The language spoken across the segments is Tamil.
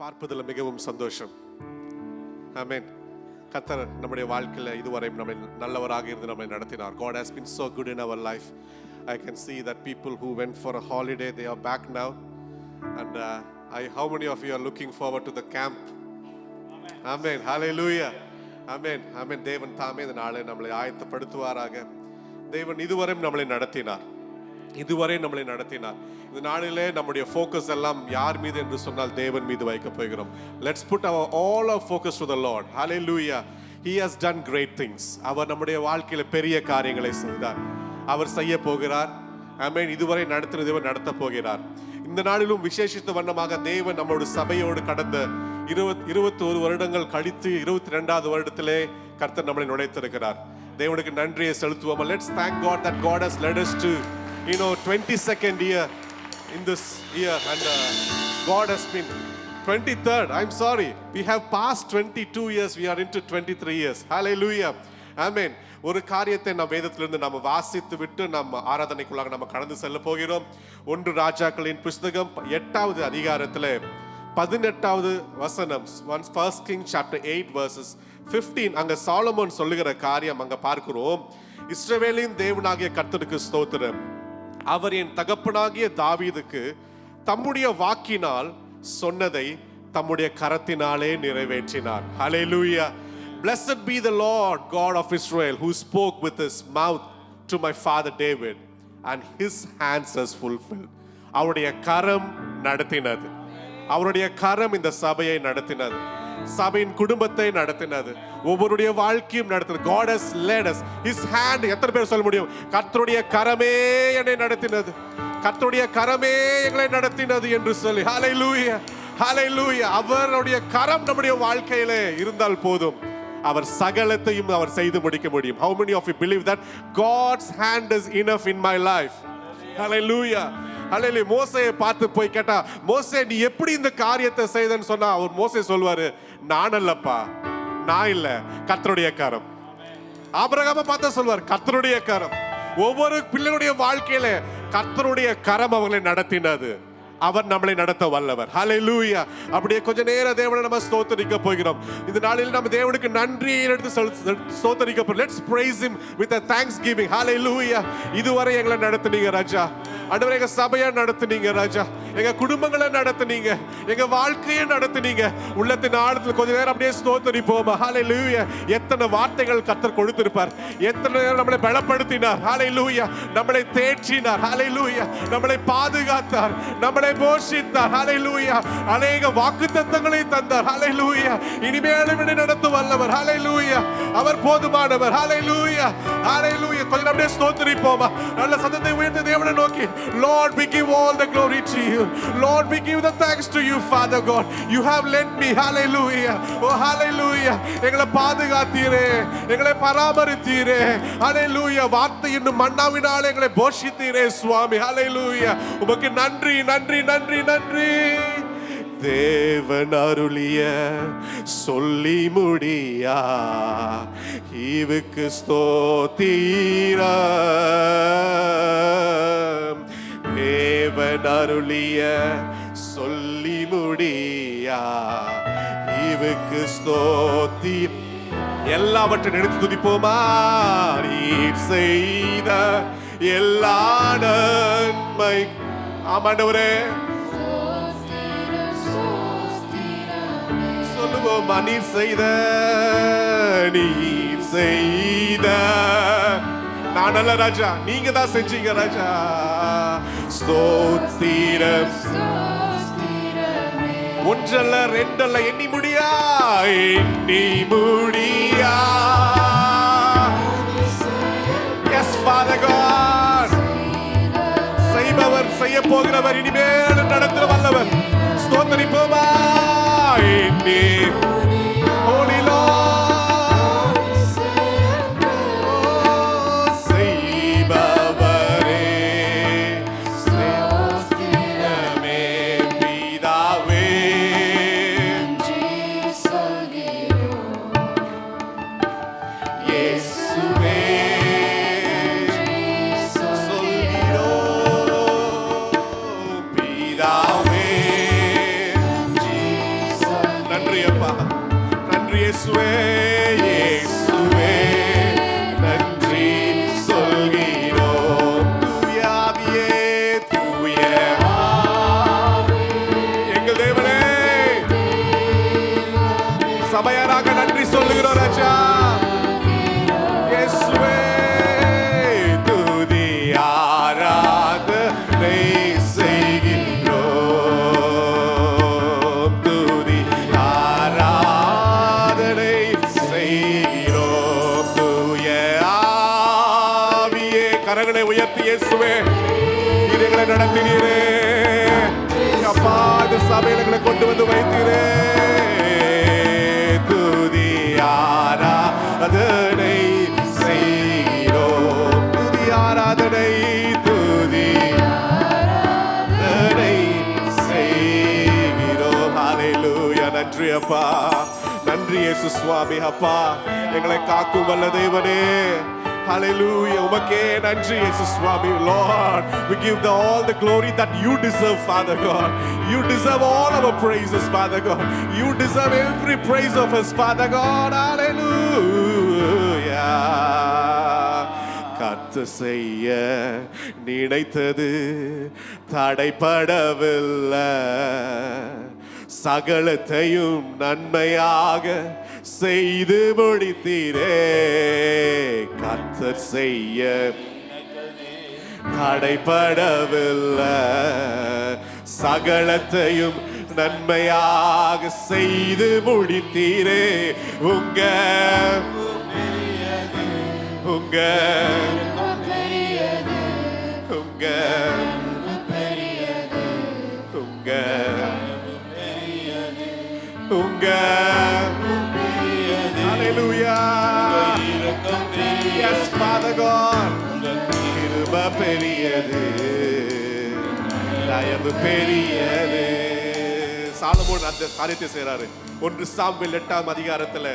பார்ப்பதில் மிகவும் சந்தோஷம். ஆமென். கர்த்தர் நம்முடைய வாழ்க்கையில இதுவரை நம்மை நல்லவராக இருந்து நம்மை நடத்தினார். God has been so good in our life. I can see that people who went for a holiday, they are back now. And how many of you are looking forward to the camp? Amen. Hallelujah. Amen. Amen. தேவன் தாமே இந்த நாளை நம்மளை ஆயத்தப்படுத்துவாராக. தேவன் இதுவரை நம்மளை நடத்தினார். இந்த நாளிலே நம்முடைய ஃபோக்கஸ் எல்லாம் யார் மீது என்று சொன்னால் தேவன் மீது வைக்க போகிறோம். Let's put all our focus to the Lord. Hallelujah. He has done great things. அவர் நம்முடைய வாழ்க்கையில பெரிய காரியங்களை செய்தார். அவர் செய்ய போகிறார். ஆமென். இதுவரை நடத்தின தேவன் நடத்த போகிறார். இந்த நாளிலும் விசேஷித்த வண்ணமாக தேவன் நம்முடைய சபையோடு கடந்த 21 வருடங்கள் கழித்து 22வது வருடத்திலே கர்த்தர் நம்மளை நுழைத்திருக்கிறார். தேவனுக்கு நன்றியை செலுத்துவோம். Let's thank God that God has led us to 22nd year in this year, and God has been 23rd. I'm sorry, we have passed 22 years. We are into 23 years. Hallelujah. Amen. ஒரு காரியத்தை நாம் வேதத்திலிருந்து நாம் வாசித்து விட்டு நம்ம ஆராதனைக்குள்ளாக நம்ம கடந்து செல்ல போகிறோம். 1 ராஜாக்களின் புஸ்தகம் 8வது அதிகாரத்திலே 18வது வசனம், 1 King chapter 8 verses 15. அங்க சாலமோன் சொல்லுகிற காரியம் அங்க பார்க்கிறோம். இஸ்ரவேலின் தேவனாகிய கர்த்தருக்கு ஸ்தோத்திரம். அவர் என் தகப்பனாகிய தாவீதுக்கு தம்முடைய வாக்கினால் சொன்னதை தம்முடைய கரத்தினாலே நிறைவேற்றினார். Hallelujah. Blessed be the Lord God of Israel, who spoke with his mouth to my father David, and his hands has fulfilled. அவருடைய கரம் நடத்தினது. அவருடைய கரம் இந்த சபையை நடத்தினது. சபையின் குடும்பத்தை நடத்தினது. ஒவ்வொருடைய வாழ்க்கையும் நடத்தினது. God has led us. His hand, எத்தனை பேர் சொல்ல முடியும்? கர்த்தருடைய கரமே என்னை நடத்தினது, கர்த்தருடைய கரமே எங்களை நடத்தினது என்று சொல்லி. Hallelujah. Hallelujah. அவருடைய கரம் நம்முடைய வாழ்க்கையிலே இருந்தால் போதும், அவர் சகலத்தையும் அவர் செய்து முடிக்க முடியும். How many of you believe that God's hand is enough in my life? Hallelujah. Hallelujah. மோசேயை பார்த்து போய் கேட்டா, மோசே நீ எப்படி இந்த காரியத்தை செய்தன்னு சொன்னா, அவர் மோசே சொல்வாரு, நான் அல்லப்பா, நான் இல்ல, கர்த்தருடைய கரம். ஆபிரகாமை பார்த்தா சொல்வார், கர்த்தருடைய கரம். ஒவ்வொரு பிள்ளைகளுடைய வாழ்க்கையில கர்த்தருடைய கரம் அவங்களை நடத்தினது. அவர் நம்மளை நடத்த வல்லவர். ஹல்லேலூயா. அப்படியே கொஞ்ச நேரம் தேவனை நம்ம ஸ்தோத்திரிக்க போகிறோம். இந்த நாளில் நம்ம தேவனுக்கு நன்றியை எடுத்து ஸ்தோத்திரிக்க போகிறோம். Let's praise him with a thanksgiving. Hallelujah. இதுவரை எங்களை நடத்துனீங்க ராஜா. ஆண்டவரே, எங்க சபையை நடத்துனீங்க ராஜா, எங்க குடும்பங்களை நடத்துனீங்க, எங்க வாழ்க்கையை நடத்துனீங்க. உள்ளத்தின் ஆழத்தில் கொஞ்ச நேரம் அப்படியே ஸ்தோத்திரிப்போம். ஹல்லேலூயா. எத்தனை வார்த்தைகள் கர்த்தர் கொடுத்திருப்பார், எத்தனை நேரம் நம்மளை பலப்படுத்தினார். ஹல்லேலூயா. நம்மளை தேற்றினார். ஹல்லேலூயா. நம்மளை பாதுகாத்தார், நம்மளை போஷித்தார். ஹல்லேலூயா. அநேக வாக்குத்தத்தங்களை தந்தார். ஹல்லேலூயா. இனிமேலும் என்னை நடத்த வல்லவர். ஹல்லேலூயா. அவர் போதுமானவர். ஹல்லேலூயா. ஹல்லேலூயா. கொஞ்சம் அப்படியே ஸ்தோத்திரிப்போம். நல்ல சத்தத்தை உயர்த்தி தேவனை நோக்கி, Lord, we give all the glory to you. Lord, we give the thanks to you, Father God. You have led me. Hallelujah. Oh, hallelujah. எங்களை பாதுகாத்தீரே, எங்களை பராமரித்தீரே. Hallelujah. வார்த்தை இன்னும் மன்னாவினாலே எங்களை போஷித்தீரே சுவாமி. Hallelujah. உமக்கு நன்றி, நன்றி, நன்றி, நன்றி. தேவன் அருளிய சொல்லி முடியா ஈவுக்கு ஸ்தோத்திரம். தேவன் அருளிய சொல்லி முடியா ஈவுக்கு ஸ்தோத்திரம். எல்லாவற்றையும் எடுத்து துதிப்போமா? நீர் செய்த எல்லா நன்மை. ஆமாண்டவரே, சொல்லுவோமா? நீர் செய்த, நீர் செய்த. நான் அல்ல ராஜா, நீங்க தான் செஞ்சீங்க ராஜா. ஸ்தோத்திரம். ஒன்றல்ல ரெண்டல்ல, எண்ணி முடியா, எண்ணி முடியா. Yes, Father God. செய்பவர், செய்ய போகிறவர், இனிமேல் நடத்த வல்லவர். ஸ்தோத்திரிப்போமா? எண்ணி Holy Lord. செய்பவரே, ஸ்தோத்திரமே பிதாவே. இயேசுவே சொல்கிறோம் பிதாவே. இயேசுவே இயேசுவே நன்றி சொல்கிறோம். தூய ஆவியே தூய எங்கள் தேவனே சபையாராக நன்றி சொல்லுகிறோம் ராஜா. இயேசுவே துதி ஆராதனை செய்கிறோம். துதி ஆராதனை செய்கிறோம். தூய ஆவியே கரங்களை உயர்த்தி இயேசுவே எங்களை நடத்தினீரே அப்பா. இந்த சபையில எங்களை கொண்டு வந்து வைத்தீரே. துதி ஆராதனை செய்கிறோம். துதி ஆராதனை துதி ஆராதனை செய்கிறோம். ஹல்லேலூயா. நன்றி அப்பா, நன்றி இயேசு சுவாமி. அப்பா எங்களை காக்கும் வல்ல தேவனே, hallelujah. உமக்கே நன்றி இயேசு சுவாமி. Lord, we give all the glory that you deserve, Father God. You deserve all our praises, Father God. You deserve every praise of us, Father God. Hallelujah. கர்த்த செய்ய நினைத்தது தடைபடவில்லை, சகலத்தையும் நன்மையாக செய்து முடித்தீரே. கர்த்தர் செய்ய தடைபடவில்லை, சகலத்தையும் நன்மையாக செய்து முடித்தீரே. உங்க உங்க உங்க உங்க உங்க Hallelujah. Yes, Father God. கிருபை பெரியது, தயவு பெரியது. சாலமோன் அந்த காரியத்தை செய்றாரு. 1 சாமுவேல் 8ஆம் அதிகாரத்துல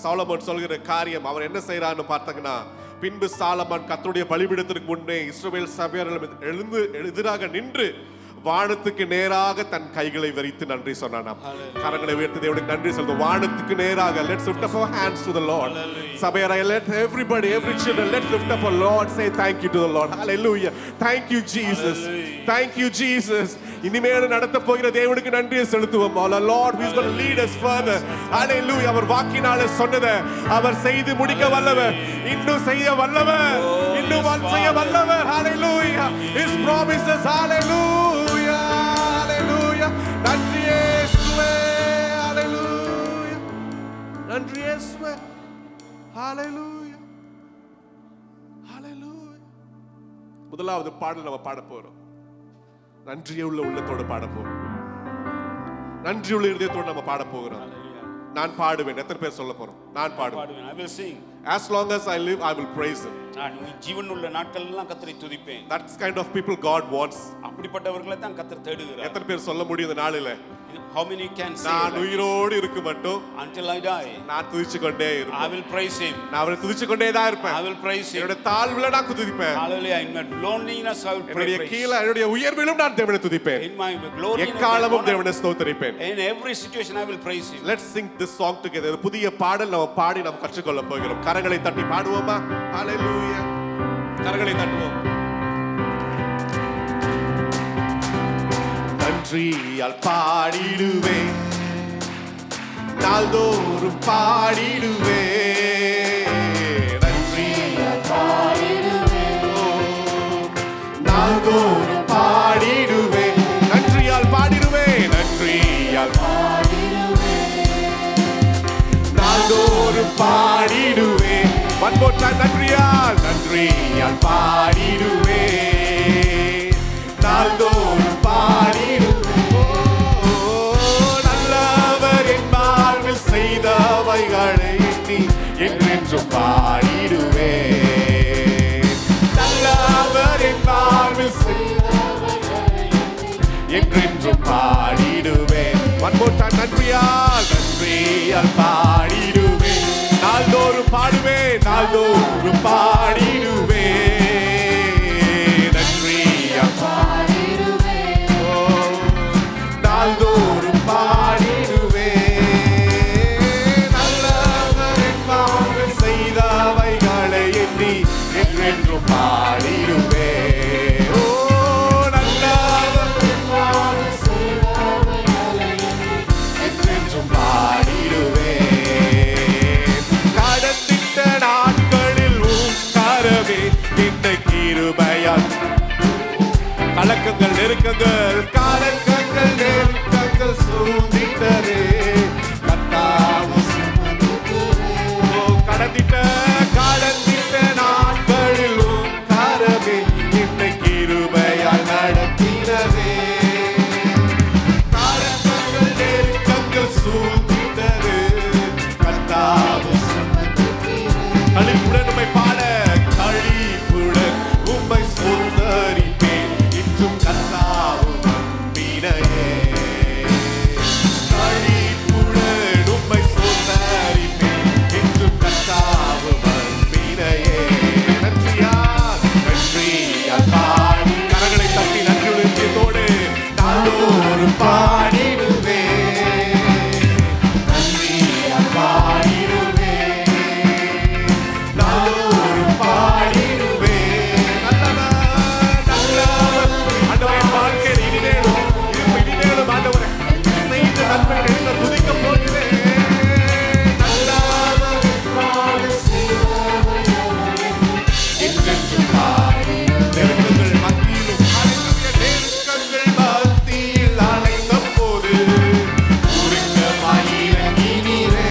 சாலமோன் சொல்கிற காரியம் அவர் என்ன செய்யறான்னு பார்த்தீங்கன்னா, பின்பு சாலமோன் கர்த்தருடைய பலிபீடத்திற்கு முன்னே இஸ்ரவேல் சபையார்கள் எதிராக நின்று வானத்துக்கு நேராக தன் கைகளை விரித்து நன்றி சொன்னானாம். கரங்களை உயர்த்தி தேவனுக்கு நன்றி சொல்லுவோம். வானத்துக்கு நேராக let's lift up our hands to the Lord. சபையாரை let everybody, every children, let's lift up our Lord, say thank you to the Lord. Hallelujah. Thank you Jesus. Thank you Jesus. இனிமேல் நடத்த போகிற தேவனுக்கு நன்றியை செலுத்துவோம். Our Lord who is going to lead us further. Hallelujah. அவர் வாக்கினாலே சொன்னதை அவர் செய்து முடிக்க வல்லவர், இன்னும் செய்ய வல்லவர், இன்னும் செய்ய வல்லவர். Hallelujah. His promises. Hallelujah. Hallelujah. நன்றி இயேசுவே. Hallelujah. நன்றி இயேசுவே. Hallelujah. Hallelujah. முதலாவது பாடல் நம்ம பாட போறோம். நன்றியுள்ள உள்ளத்தோடு பாட போறோம். நன்றியுள்ள இதயத்தோடு நம்ம பாட போகிறோம். நான் பாடுவேன். எத்தனை பேர் சொல்ல போறோம்? நான் பாடுவேன். I will sing. As long as I live, I will praise Him. நான் ஜீவனுள்ள நாட்கள் எல்லாம் கர்த்தரை துதிப்பேன். That's kind of people God wants. அப்படிப்பட்டவர்களை தான் கர்த்தர் தேடுகிறார். எத்தனை பேர் சொல்ல முடியும் இந்த நாளில? How many can say? நான் உயிரோடு இருக்க மட்டும் Until I die, நான் துதிச்சுக்கொண்டே இருப்பேன். I will praise Him. நான் அவரை துதிச்சுக்கொண்டே தான் இருப்பேன். I will praise Him. என்னோட தாழ்வுல நான் துதிப்பேன். Hallelujah. In my loneliness I will praise. என்னுடைய கீழ என்னுடைய உயர்விலும் நான் தேவனை துதிப்பேன். In my glory, எக்காலமும் தேவனை ஸ்தோத்திரிப்பேன். in every situation I will praise Him. Let's sing this song together. புதிய பாடல் நம்ம பாடி நாம் கற்றுக்கொள்ள போகிறோம். கரங்களை தட்டி பாடுவோமா? Hallelujah. கரங்களை தட்டுவோம். நன்றியால் பாடிடுவேன், நாள்தோறும் பாடிடுவேன். நன்றியால் பாடிடுவேன், நாள்தோறும் பாடிடுவேன். நன்றியால் பாடிடுவேன், நன்றியால் நாள்தோறும் பாடிடுவேன். One more time. நன்றியால் நன்றியால் பாடிடுவேன், நாள்தோறும் பாடிடுவேன். நல்லவர் என் வாழ்வில் செய்தவைகளை எண்ணி என்றென்றும் பாடிடுவேன். நல்லவர் என் வாழ்வில் செய்தவைகளை என்றென்றும் பாடிடுவேன். One more time. நன்றியால் நன்றியால் பாடிடுவேன், நாள்தோறும் பாடுவேன், நாள்தோறும் பாடிடுவேன். நன்றியால் பாடிடுவேன், நாள்தோறும் பாடிடுவேன். நல்லவர் கலக்கங்கள் நெருக்கங்கள் கலக்கங்கள் நெருக்கங்கள் சூழ்ந்திட்டதே கர்த்தாவும் கடந்திட்ட நாட்களிலும் கரமே என்னை கிருபையால் நடத்தினதே கலக்கங்கள் நெருக்கங்கள் சூழ்ந்திட்டதே கர்த்தாவும் களிப்புடன் உம்மை பாட களிப்புடன் உம்மை சுந்தரிப்பேன் இன்றும் கர்த்தாவும் நம்பினையே களிப்புடன் உம்மை சுந்தரிப்பேன் இன்றும் கர்த்தாவும் நம்பினையே நன்றியால் பாடி கரங்களை தட்டி நன்றியுடன் நாளோறும் பாடிடுவேன் நன்றியால் பாடிடுவேன் நாளோறும் பாடிடுவேன் நல்லவர் ஆண்டவரே வாழ்க்கையில் இனிமேலும் ஆண்டவரே செய்த நன்மைகளை எல்லாம் துதிக்கப் போகிறேன் நல்லவர் என்றென்றும் நெருக்கங்கள் மத்தியிலும் நெருக்கங்கள் மத்தியில் அழைத்த போது இறங்கினீரே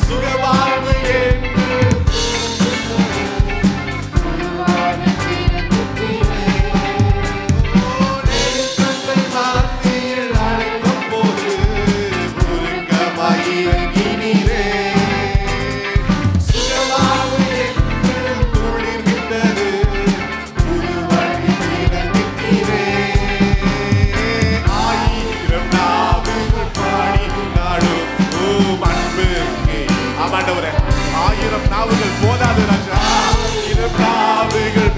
சுகவாழ்வு என்று நெருக்கங்கள் மத்தியில் அழைத்த போது இறங்கினீரே சுகவாழ்வு என்று துளிர்விட்டது புது வழி திறந்திட்டீரே ஆயிரம் நாவுகள் பாடி நாடும் அன்புக்கு ஆமாண்டவரே ஆயிரம் நாவுகள் போதாது ராஜா ஆயிரம் நாவுகள்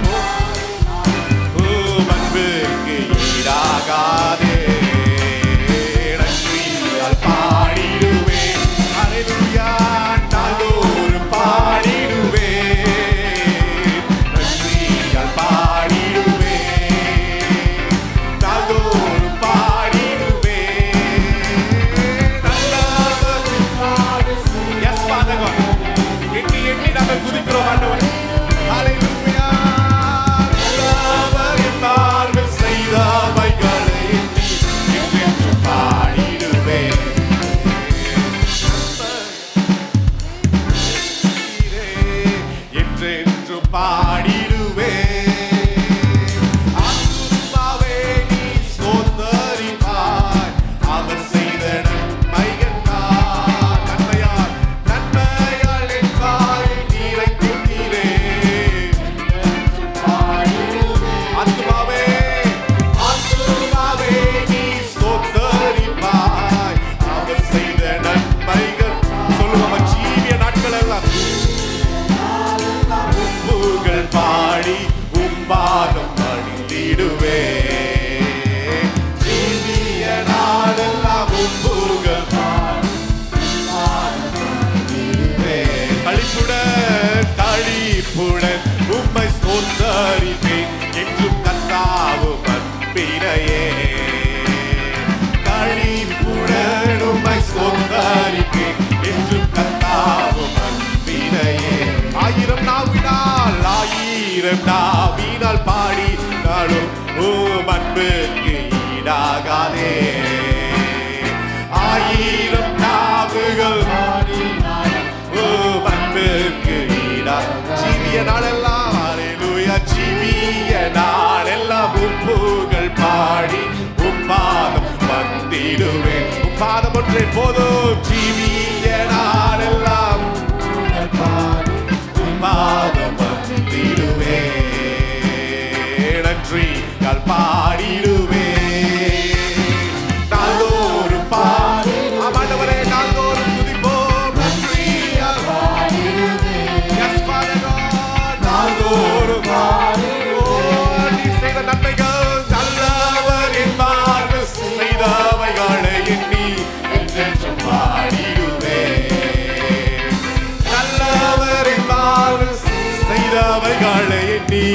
அன்புக்கு ஈடாகாதே நன்றியால் பாடிடுவேன் அல்லேலூயா நாளோறும் பாடிடுவேன் நன்றியால் பாடிடுவேன் நாளோறும் பாடிடுவேன் நல்லவர் எஸ் Father God எண்ணி எண்ணி நாங்கள் துதிக்கிறோம் ஆண்டவரே அல்லேலூயா நல்லவர் என் வாழ்வில் செய்தவைகளை எண்ணி என்றென்றும் பாடிடுவேன் என்றென்றும் பாடிடுவேன் ஆத்துமாவே நீ ஸ்தோத்தரிப்பாய் அவர் செய்த நன்மையால் என் வாயை நிறைத்திட்டீரே ஆத்துமாவே நீ ஸ்தோத்தரிப்பாய் அவர் செய்த நன்மைகள் சொல்லுவாங்க ஜீவிய நாட்கள் எல்லாம் உப்புகள் பாடி உம்பாதம் அணிந்திடுவே ஜீவிய நாளெல்லாம் உப்புகள் களிப்புடன் உம்மை ஸ்தோத்தரிப்பேன் என்றும் கர்த்தாவும் அன்பினையே களிப்புடன் உம்மை ஸ்தோத்தரிப்பேன் என்றும் கர்த்தாவும் அன்பினையே ஆயிரம் நாவினால் பாடி நாளும் அன்புக்கு ஈடாகாதே ஆயிரம் நாவுகள் அன்புக்கு ஈடா ஜீவிய நாளெல்லாம் அல்லேலூயா ஜீவிய நாளெல்லாம் உப்புகள் பாடி உம்பாதம் வந்திடுவேன் உம்பாதம் ஒன்றே போதும் ஜீவிய நாளெல்லாம் உம்பாதம் வந்திடுவேன் நன்றியால் பாடிடுவேன் நாள்தோறும் பாடி ஆமாண்டவரே நாள்தோறும் துதிப்போம் நன்றியால் எஸ் Father God நாள்தோறும் நீ செய்த நன்மைகள் நல்லவர் என் வாழ்வில் செய்தவைகளை எண்ணி என்றென்றும் பாடிடுவேன் நல்லவர் என் வாழ்வில் செய்தவைகளை எண்ணி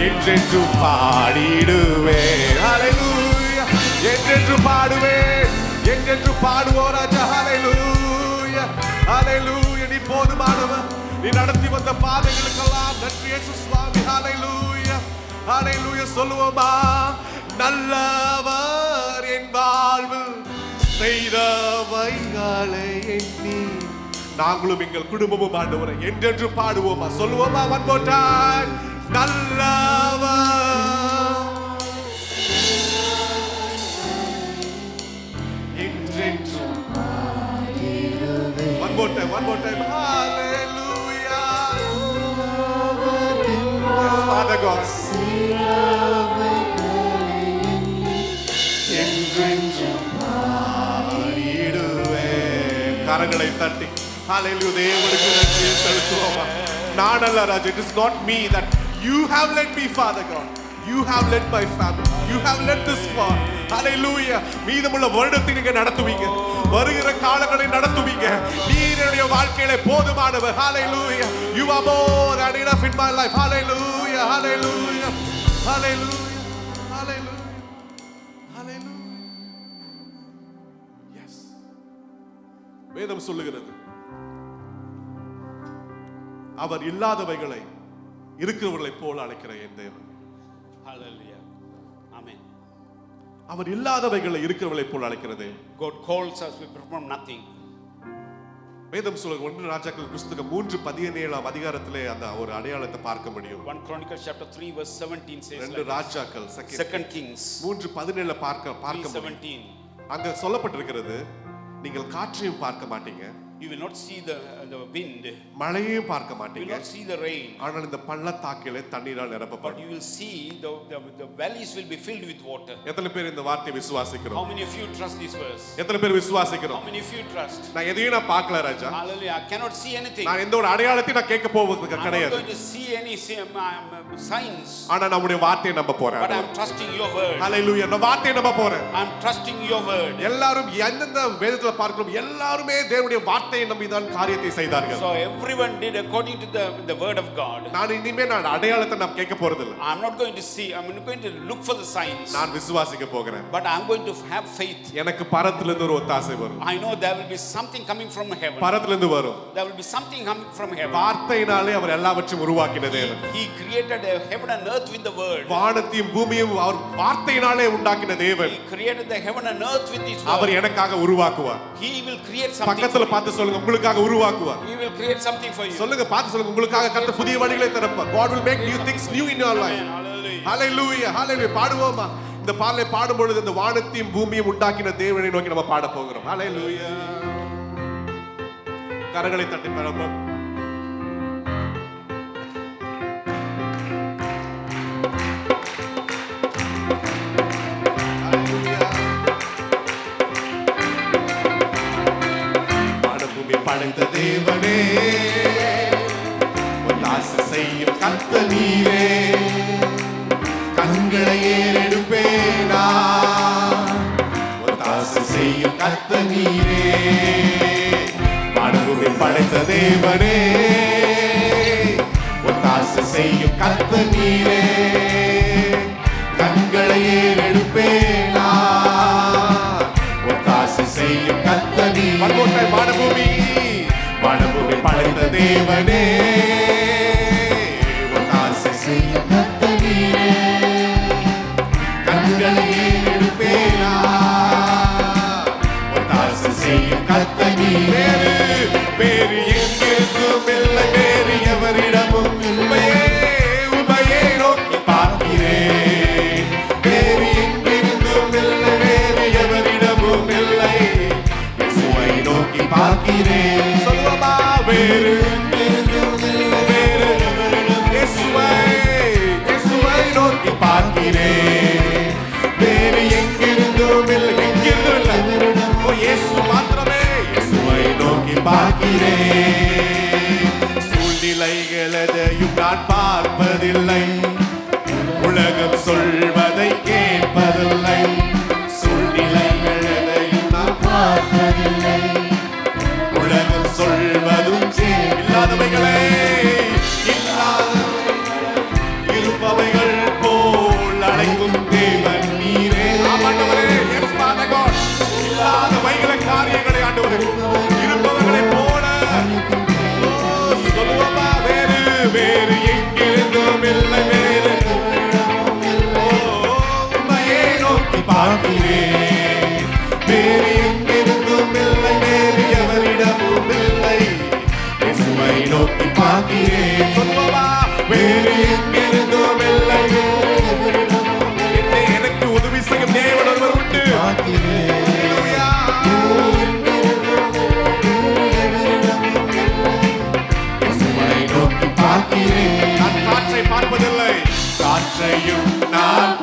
என்றென்றும் பாடிடுவேன் ஹல்லேலூயா என்றென்றும் பாடுவேன் என்றென்றும் பாடுவோம் ராஜா ஹல்லேலூயா ஹல்லேலூயா நீ போதுமானவர் நீ நடத்தி வந்த பாதைகளுக்கெல்லாம் நன்றி இயேசு சுவாமி ஹல்லேலூயா ஹalleluya சொல்லுவோமா? நல்லவர் என் வாழ்வில் செய்தவைகளை எண்ணி நாங்களும் எங்கள் குடும்பமும் ஆண்டவரை என்றென்று பாடுவோமா? சொல்லுவோமா? one more time. நல்லவர் என்றென்றும் one more time. Hallelujah. Yes, Father God. என்றென்றும் பாடிடுவேன். கரங்களை தட்டி ஹalleluya தேவனுக்கு நன்றி செலுத்துவோமா? நான் அல்ல ராஜா. It is not me that you have led me, Father God. You have led my family. You have led this far. Hallelujah. மீதமுள்ள வருடத்தை நீங்க நடத்துவீங்க. வருகிற காலங்களை நடத்துவீங்க. நீர் என்னுடைய வாழ்க்கையில போதுமானவர். Hallelujah. You are more than enough in my life. Hallelujah. Hallelujah. Hallelujah. Hallelujah. Hallelujah. Yes. வேதம் சொல்லுகிறது அவர் இல்லாதவைகளை இருக்கிறவர்களைப் போல அழைக்கிற என் தேவன். Hallelujah. Amen. அவர் இல்லாதவைகளை இருக்கிறவர்களைப் போல அழைக்கிறது. God calls us, we perform nothing. வேதம் சொல்லுகிறது 1 ராஜாக்கள் புத்தகம் 3:17 அதிகாரத்திலே அந்த ஒரு அடையாளத்தை பார்க்க முடியும். 1 Chronicles chapter 3 verse 17 says 2 ராஜாக்கள் 2 Kings 3:17 பார்க்க முடியும். 17. அங்க சொல்லப்பட்டிருக்கிறது, நீங்கள் காற்றையும் பார்க்க மாட்டீங்க, You will not see the wind. மழையையும் பார்க்க You will மாட்டீங்க, not see the rain. ஆனால் இந்த பள்ளத்தாக்கிலே தண்ணீரால் But நிரப்பப்படும். you will see the valleys will be filled with water. எத்தனை பேர் இந்த வார்த்தையை How விசுவாசிக்கிறோம்? many of you trust this verse? எத்தனை பேர் விசுவாசிக்கிறோம்? How many of you trust? நான் எதையும் நான் பார்க்கல ராஜா. Hallelujah. I cannot see anything. நான் எந்த ஒரு அடையாளத்தையும் நான் கேட்க போவது I'm not கிடையாது. going to see any signs. ஆனா நம்முடைய வார்த்தையை நம்ப போறேன். But I'm trusting your word. ஹalleluya. நான் வார்த்தையை நம்ப போறேன். I'm trusting your word. எல்லாரும் எந்தெந்த வேதத்துல பார்க்கிறோம் எல்லாருமே தேவனுடைய வார்த்தையை நம்பி தான் காரியத்தை செய்தார்கள். So everyone did according to the word of God. நான் இனிமே நான் அடையாளத்தை நான் கேட்க போறது இல்ல. I'm not going to see, I'm not going to look for the signs. நான் விசுவாசிக்க போகிறேன். But I'm going to have faith. எனக்கு பரத்துல இருந்து ஒரு ஒத்தாசை வரும். I know there will be something coming from heaven. பரத்துல இருந்து வரும். There will be something coming from heaven. வார்த்தையினாலே அவர் எல்லாவற்றையும் உருவாக்கின தேவன். He created heaven and earth with the word. வானத்தையும் பூமியையும் அவர் வார்த்தையினாலே உண்டாக்கின தேவன். He created the heaven and earth with his word. அவர் எனக்காக உருவாக்குவார். He will create something. பக்கத்துல பார்த்து சொல்லுங்க, உங்களுக்காக உருவாக்குவார். He will create something for you. சொல்லுங்க, பார்த்து சொல்லுங்க, உங்களுக்காக கர்த்தர் புதிய வழிகளை திறப்பார். God will make new things new in your life. Hallelujah. Hallelujah. Hallelujah. பாடுவோமா? இந்த பாடலை பாடும் பொழுது இந்த வானத்தையும் பூமியையும் உண்டாக்கின தேவனை நோக்கி நம்ம பாட போகிறோம். Hallelujah. கரங்களை தட்டி பாடுவோம். படைத்த தேவனே, ஒத்தாசை செய்யும் கர்த்தர் நீரே, கண்களை ஏறெடுப்பேனா, ஒத்தாசை செய்யும் கர்த்தர் நீரே, வானபூமி படைத்த தேவனே, ஒத்தாசை செய்யும் கர்த்தர் நீரே, கண்களை ஏறெடுப்பேனா, ஒத்தாசை செய்யும் கர்த்தர் நீரே. வானபூமி வானபூமி படைத்த தேவனே, ஒத்தாசை செய்யும் கர்த்தர் நீரே, கண்களை ஏறெடுப்பேனா, ஒத்தாசை செய்யும் கர்த்தர் நீரே. வேறு எங்கெங்கும் இல்லை, வேறு எவரிடமும் இல்லையே, உமையை நோக்கி பார்க்கிறேன். வேறு எங்கெங்கும் இல்லை, வேறு எவரிடமும் இல்லை, இயேசுவை நோக்கி பார்க்கிறேன். சொல்லுவோமா? வேறு எங்கெங்கும் இல்லை, வேறு எவரிடமும் இயேசுவை நோக்கி பார்க்கிறேன். வேறு எங்கிருந்தும் இல்லை, எங்கிருந்தும் இல்லை, ஓ இயேசு மாத்திரமே, இயேசுவை நோக்கி பார்க்கிறேன். சூழ்நிலைகள் எதையும் நான் பார்ப்பதில்லை, உலகம் சொல்வதை கேட்பதில்லை. சூழ்நிலைகள் எதையும் நான் பார்ப்பதில்லை, உலகம் சொல்வதும் இல்லாதவைகளே, இருப்பவைகள் போல் அழைக்கும் தேவன் நீரே. ஆண்டவரே, yes Father God, இல்லாதவைகள காரியங்களை ஆண்டவரே, இருப்பவர்களை போல சொல்லுவா. வேறு வேறு எங்கிருந்தும் இல்லை, வேறு பார்க்கிறேன். வேறு எங்கிருந்தும் இல்லை, வேறு எவரிடமும் இல்லை. இயேசுவை நோக்கி பார்க்கிறேன். சொல்லுவோமா? வேறு எங்கிருந்தும் இல்லை, வேறு எவரிடமும் இல்லை. எனக்கு உதவி செய்யும் தேவன் ஒருவர் உண்டு. ஹல்லேலூயா. இயேசுவை நோக்கி பார்க்கிறேன். நான் காற்றை பார்ப்பதில்லை, காற்றையும் நான்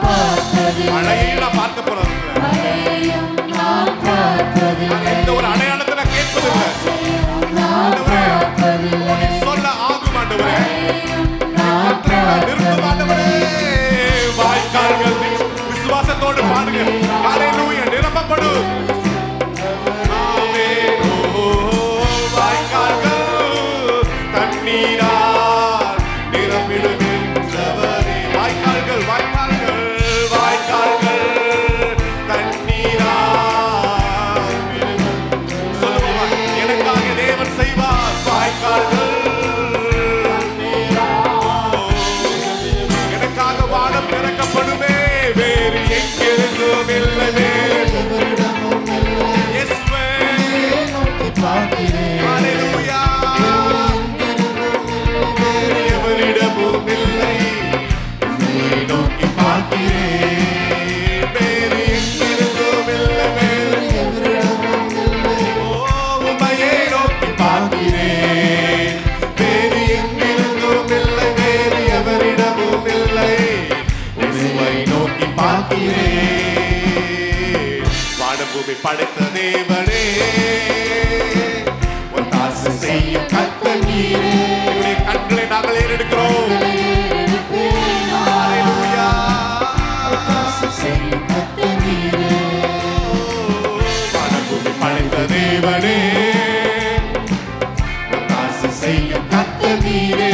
மழையை நான் பார்க்க போறதில்லை. நான் எந்த ஒரு அடையாளத்தை நான் கேட்பதில்லை. ஆண்டவரே, சொல்ல ஆகும் ஆண்டவரே. காற்றை நான் நிறுத்தும் ஆண்டவரே. வாய்க்கால்கள் விசுவாசத்தோடு பாடுங்க. ஹல்லேலூயா. நிரப்பப்படும். ஆமென். ஓ, வாய்க்கால்கள் தண்ணீரால் நிரம்பிடுகின்றவரே. வாய்க்கால்கள் வாய்க்கால்கள் வாய்க்கால்கள் தண்ணீரால். சொல்லுவோமா? எனக்காக தேவன் செய்வார். வாய்க்கால்கள் எனக்காக வானம் திறக்கப்படுமே. வேறு எங்கிருந்தும் இல்லை, வேறு இயேசுவே. ஹல்லேலூயா. வேறு எவரிடமும் இல்லை. இயேசுவை நோக்கி பார்க்கிறேன். வேறு எங்கிருந்தும் இல்லை, வேறு எவரிடமும் இல்லை. ஓ, உம்மையே நோக்கி பார்க்கிறேன். வேறு எங்கிருந்தும் இல்லை, வேறு எவரிடமும் இல்லை. இயேசுவை நோக்கி பார்க்கிறேன். வானபூமி படைத்த தேவனே, ஒத்தாசை செய்யும் கர்த்தர் நீரே. எங்களுடைய கண்களை நாங்கள் ஏறெடுக்கிறோம். ஹல்லேலூயா. வானபூமி படைத்த தேவனே, ஒத்தாசை செய்யும் கர்த்தர் நீரே.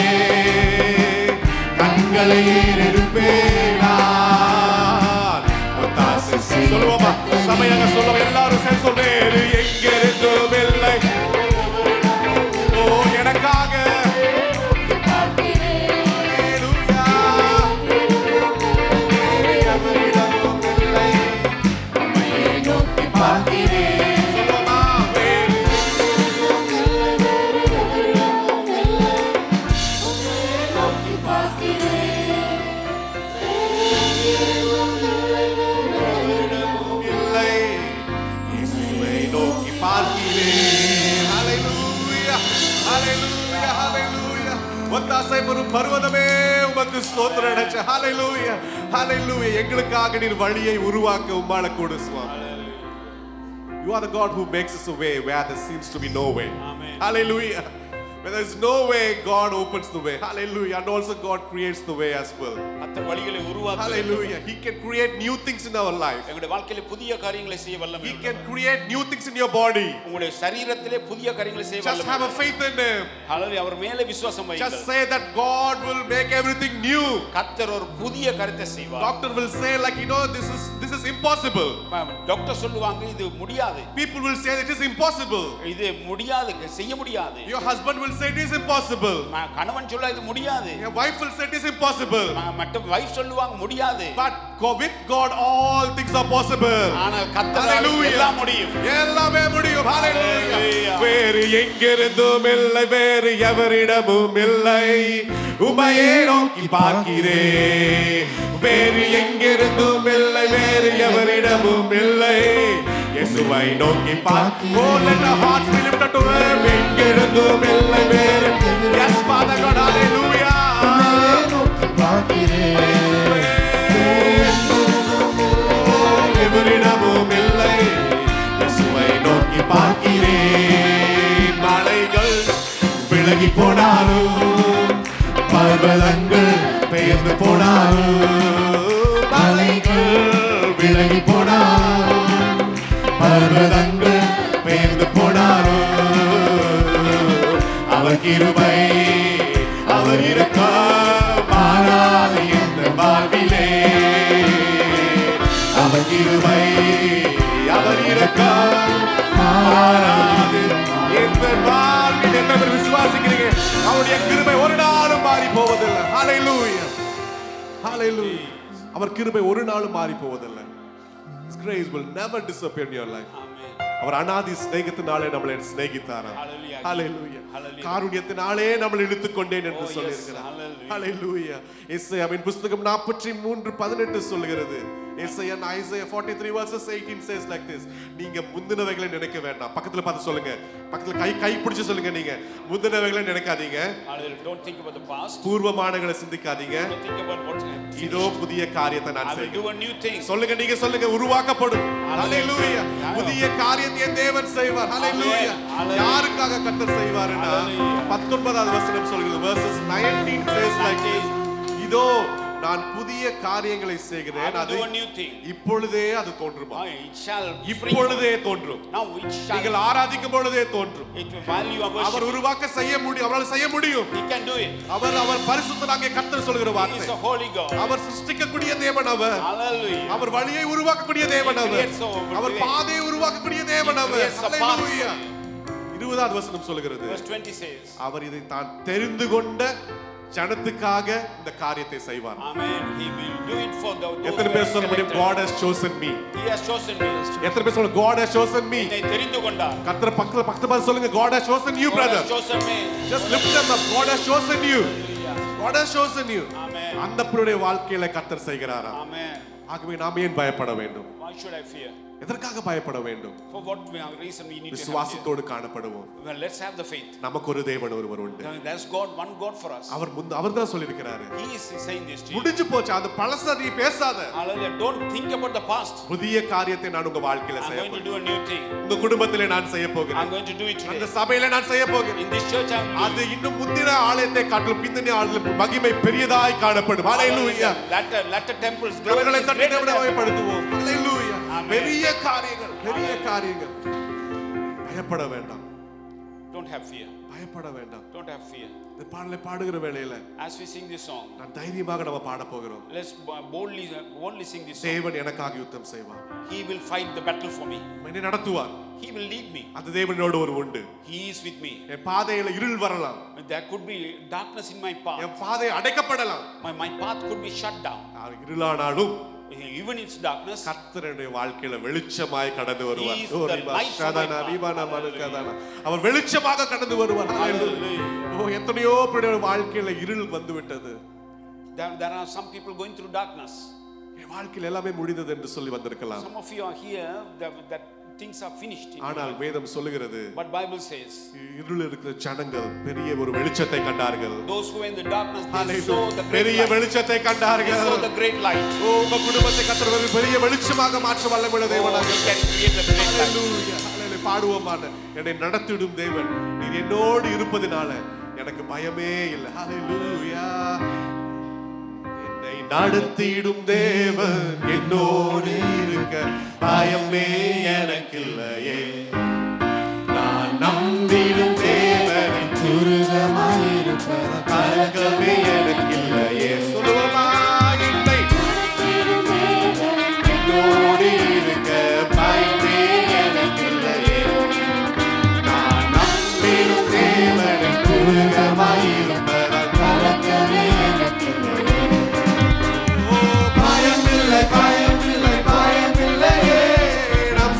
கண்களை ஏறெடுப்பேன் நான். ஒத்தாசை செய்யும். சொல்லுவோமா? சபையாக சொல்லுவோம். எல்லாரும் சேர்ந்து சொல்றேன். எங்கிருந்தும் இல்லை. ஓ, எனக்காக. ஹல்லேலூயா. வேறு எவரிடமும் இல்லை. உம்மையே நோக்கி பார்க்கிறேன். சொல்லுவோமா? வேறு இல்லை. இயேசுவை நோக்கி பார்க்கிறேன். ஹல்லேலூயா. ஹல்லேலூயா. ஹல்லேலூயா. ஒத்தாசை பெறும் பர்வதமே உமக்கு ஸ்தோத்திரம் அடைச்ச. ஹல்லேலூயா. ஹல்லேலூயா. எங்களுக்காக நீர் வழியை உருவாக்க உம்மால கூடு சுவாமி. You are the God who makes us a way where there seems to be no way. Amen. Hallelujah. When there is no way, God opens the way. Hallelujah. And also God creates the way as well. அத்தனை வழிகளை உருவாக்க Hallelujah. He can create new things in our life. எங்களுடைய வாழ்க்கையில புதிய காரியங்களை செய்ய வல்லமை He உள்ளவர். can create new things in your body. உங்களுடைய சரீரத்திலே புதிய காரியங்களை செய்ய Just வல்லமை have a உள்ளவர். faith in Him. ஹல்லேலூயா. அவர் மேலே விசுவாசம் வையுங்கள். Just say that God will make everything new. கர்த்தர் ஒரு புதிய காரியத்தை செய்வார். Doctor will say like, this is impossible. Doctor சொல்லுவாங்க இது முடியாது. People will say it is impossible. இது முடியாது, செய்ய முடியாது. Your husband will say it is impossible. கணவன் சொல்ல இது முடியாது. Your wife will say it is impossible. மற்ற வைஃப் சொல்லுவாங்க முடியாது. But with God all things are possible. ஆனால் கர்த்தரால் எல்லாம் முடியும். எல்லாமே முடியும். ஹalleluya. Hallelujah. வேறு எங்கிருந்தும் இல்லை, வேறு எவரிடமும் இல்லை. உம்மையே நோக்கி பார்க்கிறேன். வேறு எங்கிருந்தும் இல்லை, வேறு எவரிடமும் இல்லை. இயேசுவை நோக்கி பார்க்கிறேன். Oh, let our hearts be lifted to Him. எங்கிருந்தும் இல்லை, வேறு. Yes, Father God, hallelujah. எவரிடமும் இல்லை. இயேசுவை நோக்கி பார்க்கிறேன். மலைகள் விலகி போனாலும், பர்வதங்கள் பெயர்ந்து போனாலும், மலைகள் விலகி போனாலும், பர்வதங்கள் பெயர்ந்து போனாலும், அவர் கிருபை, அவர் இரக்கம் மாறாது என்ற வாழ்விலே. அவர் கிருபை, அவர் இரக்கம் மாறாது என்ற வாழ்வில். எத்தனை பேர் விசுவாசிக்கிறீங்க? அவருடைய கிருபை ஒரு நாளும் மாறி போவதில்லை. ஹalleluya. ஹalleluya. அவர் கிருபை ஒரு நாளும் மாறி போவதில்லை. His grace will never disappear in your life. Amen. அவர் அநாதி சிநேகத்தினாலே நம்மளை சிநேகித்தாரா. Hallelujah. ஹalleluya. Hallelujah. காருண்யத்தினாலே நம்மளை இழுத்துக்கொண்டேன் என்று Oh, yes. சொல்லியிருக்கிறார். Hallelujah. ஹalleluya. எசேயாவின் புத்தகம் 43:18 சொல்கிறது. Isaiah 43 verses 18 says like this. நீங்க முந்தினவைகளை நினைக்க வேண்டாம். பக்கத்துல பார்த்து சொல்லுங்க. பக்கத்துல கை பிடிச்சு சொல்லுங்க. நீங்க முந்தினவைகளை நினைக்காதீங்க. Hallelujah. Don't think about the past. பூர்வமானங்களை சிந்திக்காதீங்க. Don't think about what's happened. இதோ புதிய காரியத்தை நான் I will செய்வேன். do a new thing. சொல்லுங்க, நீங்க சொல்லுங்க, உருவாக்கப்படும். Hallelujah. ஹalleluya. புதிய காரியத்தை என் தேவன் செய்வார். ஹalleluya. Hallelujah. யாருக்காக கர்த்தர் செய்வார்னா Hallelujah. 19வது வசனம் சொல்கிறது. verses 19 says like this. இதோ நான் புதிய காரியங்களை செய்கிறேன். I will அது do a new thing. இப்பொழுதே அது தோன்றுமா? It shall spring இப்பொழுதே தோன்றும். Now it shall. நீங்கள் ஆராதிக்கும் பொழுதே தோன்றும். It will while you are our worshiping. உருவாக்க செய்ய முடியும். அவரால் செய்ய முடியும். He can do it. அவர் பரிசுத்தராகிய கர்த்தர் சொல்கிற He is வார்த்தை. a holy God. அவர் சிருஷ்டிக்கக்கூடிய தேவன் அவர். Hallelujah. அவர் வழியை உருவாக்கக்கூடிய தேவன் அவர். creates our our way. பாதையை உருவாக்கக்கூடிய தேவன் He our. creates a path. ஹalleluya. 20வது வசனம் சொல்கிறது. Verse 20 says. அவர் இதை தான் தெரிந்து கொண்ட ஜனத்துக்காக இந்த காரியத்தை செய்வார். Amen. He will do it for those எத்தனை பேர் சொல்ல முடியும் God has chosen me? He has chosen me. எத்தனை பேர் சொல்ல God has chosen me? என்னை தெரிந்து கொண்டார். கர்த்தர் பக்கத்துல பார்த்து சொல்லுங்க, God has chosen you, God brother. has chosen me. Just lift them up. God has chosen you. God has chosen you. Amen. அந்த பிள்ளையுடைய வாழ்க்கையில கர்த்தர் செய்கிறாரா? Amen. ஆகவே நாம் ஏன் பயப்பட வேண்டும்? Why should I fear? எதற்காக பயப்பட வேண்டும்? For what reason we need to have fear? விசுவாசத்தோடு காணப்படுவோம். Well, let's have the faith. நமக்கு ஒரு தேவன் ஒருவர் உண்டு. There's God, one God for us. அவர் தான் சொல்லியிருக்கிறாரு. He is saying this to you. முடிஞ்சு போச்சு, அது பழச நீ பேசாத. Hallelujah. Don't think about the past. புதிய காரியத்தை நான் உங்க வாழ்க்கையில I'm செய்ய going to போகிறேன். do a new thing. உங்க குடும்பத்திலே நான் செய்ய I'm போகிறேன். going to do it அந்த today. சபையில நான் செய்ய போகிறேன். In this church I'm அது இன்னும் முந்தின ஆலயத்தை காட்டிலும் பிந்தின ஆலயத்தின் மகிமை பெரியதாய் காணப்படும். ஹalleluya. Latter temples glory கரங்களை is தட்டி greater தேவனை than- மகிமைப்படுத்துவோம். ஹalleluya. Amen. பெரிய காரியங்கள், பெரிய காரியங்கள். பயப்பட வேண்டாம். Don't have fear. பயப்பட வேண்டாம். Don't have fear. இந்த பாடலை பாடுகிற வேளையில As we sing this song, நான் தைரியமாக நம்ம பாட போகிறோம். let's boldly sing this song. தேவன் எனக்காக யுத்தம் செய்வார். He will fight the battle for me. என்னை நடத்துவார். He will lead me. அந்த தேவனோடு ஒரு உண்டு. He is with me. என் பாதையில இருள் வரலாம். There could be darkness in my path. என் பாதை அடைக்கப்படலாம். My path could be shut down. இருளானாலும் Even in its darkness, கர்த்தருடைய வாழ்க்கையில வெளிச்சமாய் கடந்து வருவார். He is the light for my path. அவர் வெளிச்சமாக கடந்து வருவார். Hallelujah. ஓ, எத்தனையோ பேருடைய வாழ்க்கையில இருள் வந்து விட்டது. There are some people going through darkness. என் வாழ்க்கையில எல்லாமே முடிந்தது என்று சொல்லி வந்திருக்கலாம். Some of you are here that things are finished. ஆனால் வேதம் சொல்லுகிறது, But Bible says, இருள் இருக்கிற ஜனங்கள் பெரிய ஒரு வெளிச்சத்தை கண்டார்கள். those who are in the darkness, they saw the great பெரிய light. வெளிச்சத்தை They கண்டார்கள். saw the great light. ஓ, உங்க குடும்பத்தை கர்த்தர் ஒரு பெரிய வெளிச்சமாக மாற்ற வல்லமையுள்ள Oh, தேவனாக He can create a great light. ஹalleluya. ஹalleluya. பாடுவோமான, என்னை நடத்திடும் தேவன் நீர் என்னோடு இருப்பதினால எனக்கு பயமே இல்லை. ஹalleluya. என்னை நடத்திடும் தேவன் என்னோடு இருக்க பயமே எனக்கு இல்லையே. நான் நம்பிடும் தேவன் துருகமாயிருப்பது கலக்கமே எனக்கு இல்லையே. சொல்லுவோமா, என்னை என்னோடு இருக்க பயமே எனக்கு இல்லையே. நான் நம்பிடும் தேவன் துருகமாயிருப்பது கலக்கமே எனக்கு இல்லையே. ஓ, பயமில்லை, பயமில்லை, பயமில்லையே. நாம்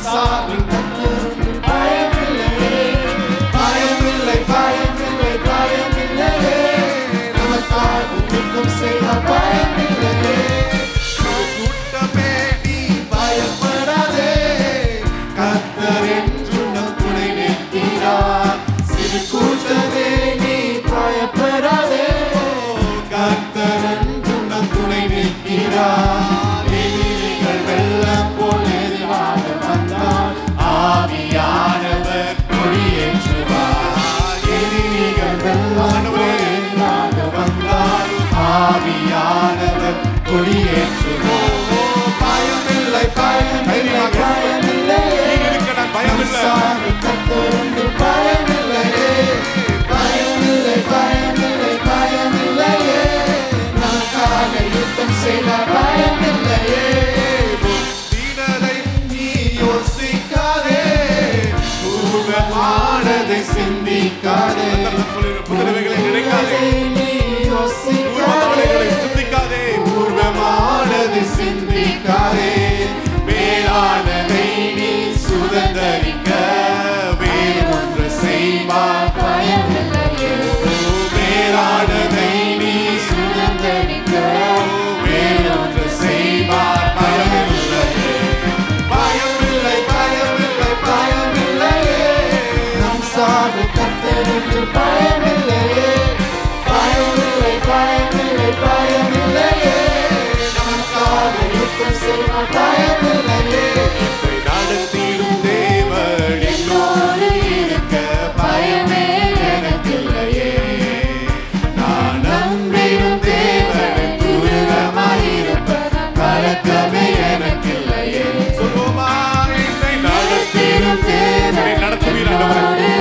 என்னை நடத்திடும் தேவன் என்னோடு இருக்க பயமே எனக்கில்லையே. நான் நம்பிடும் தேவன் தூரமாயிருப்பதால் கலக்கமே எனக்கில்லையே. சொல்லுவோமா? என்னை நடத்திடும் தேவன் என்னை நடத்துவீர் ஆண்டவரே.